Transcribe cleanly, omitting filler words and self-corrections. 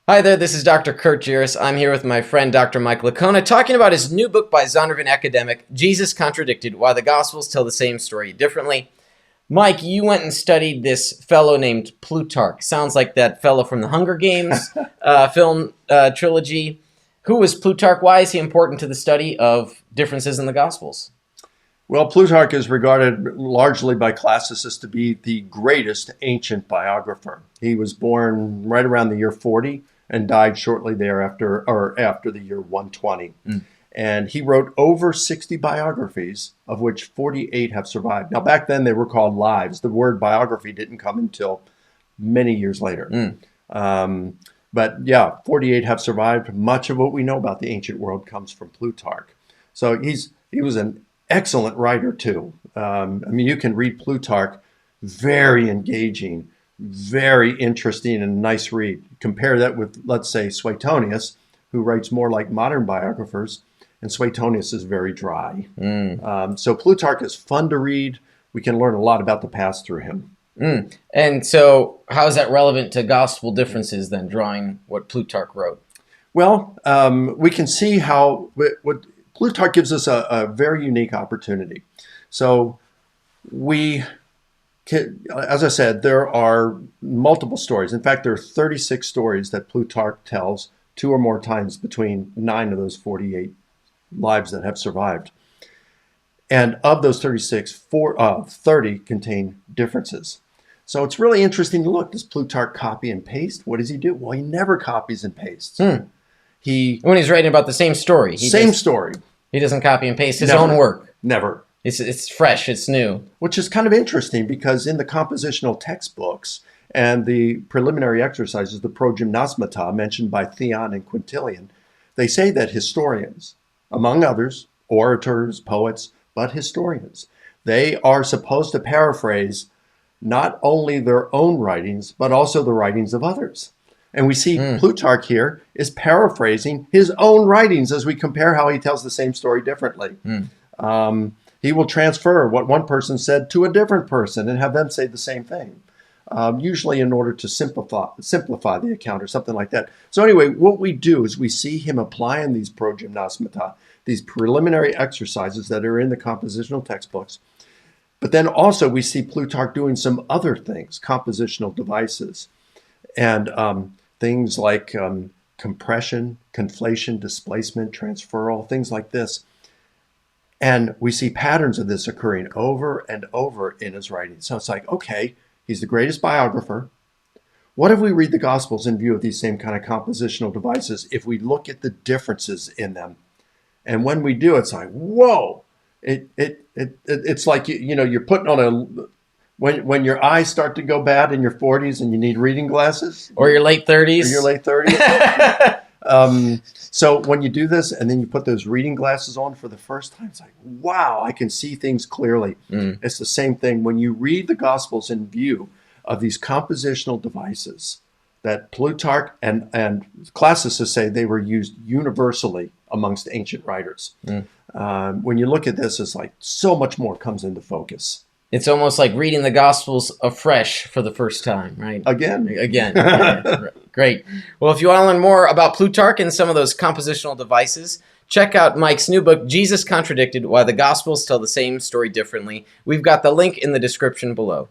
Hi there, this is Dr. Kurt Jiris. I'm here with my friend Dr. Mike Licona talking about his new book by Zondervan Academic, Jesus Contradicted, Why the Gospels Tell the Same Story Differently. Mike, you went and studied this fellow named Plutarch. Sounds like that fellow from the Hunger Games film trilogy. Who was Plutarch? Why is he important to the study of differences in the Gospels? Well, Plutarch is regarded largely by classicists to be the greatest ancient biographer. He was born right around the year 40 and died shortly thereafter, or after the year 120. And he wrote over 60 biographies, of which 48 have survived. Now, back then they were called lives. The word biography didn't come until many years later. But yeah, 48 have survived. Much of what we know about the ancient world comes from Plutarch. So he was an excellent writer too. You can read Plutarch, very engaging, very interesting and nice read. Compare that with, let's say, Suetonius, who writes more like modern biographers, and Suetonius is very dry. So Plutarch is fun to read. We can learn a lot about the past through him. And so how is that relevant to gospel differences then, drawing what Plutarch wrote? Well, we can see how what Plutarch gives us a very unique opportunity. So as I said, there are multiple stories. In fact, there are 36 stories that Plutarch tells 2 or more times between 9 of those 48 lives that have survived. And of those 36, 30 contain differences. So it's really interesting to look. Does Plutarch copy and paste? What does he do? Well, he never copies and pastes. When he's writing about the same story. Story. He doesn't copy and paste his own work. Never. It's fresh, it's new. Which is kind of interesting because in the compositional textbooks and the preliminary exercises, the progymnasmata mentioned by Theon and Quintilian, they say that historians, among others, orators, poets, but historians, they are supposed to paraphrase not only their own writings, but also the writings of others. And we see Plutarch here is paraphrasing his own writings as we compare how he tells the same story differently. He will transfer what one person said to a different person and have them say the same thing, usually in order to simplify the account or something like that. So anyway, what we do is we see him applying these progymnasmata, these preliminary exercises that are in the compositional textbooks. But then also we see Plutarch doing some other things, compositional devices, and things like compression, conflation, displacement, transferal, things like this. And we see patterns of this occurring over and over in his writing. So it's like, okay, he's the greatest biographer. What if we read the Gospels in view of these same kind of compositional devices if we look at the differences in them? And when we do, it's like, whoa! It's like you're putting on a when your eyes start to go bad in your 40s and you need reading glasses, or your late 30s. So when you do this and then you put those reading glasses on for the first time, it's like, wow, I can see things clearly. It's the same thing when you read the Gospels in view of these compositional devices that Plutarch and classicists say they were used universally amongst ancient writers. When you look at this, it's like so much more comes into focus. It's almost like reading the Gospels afresh for the first time, right? Again. Yeah, great. Well, if you want to learn more about Plutarch and some of those compositional devices, check out Mike's new book, Jesus Contradicted, Why the Gospels Tell the Same Story Differently. We've got the link in the description below.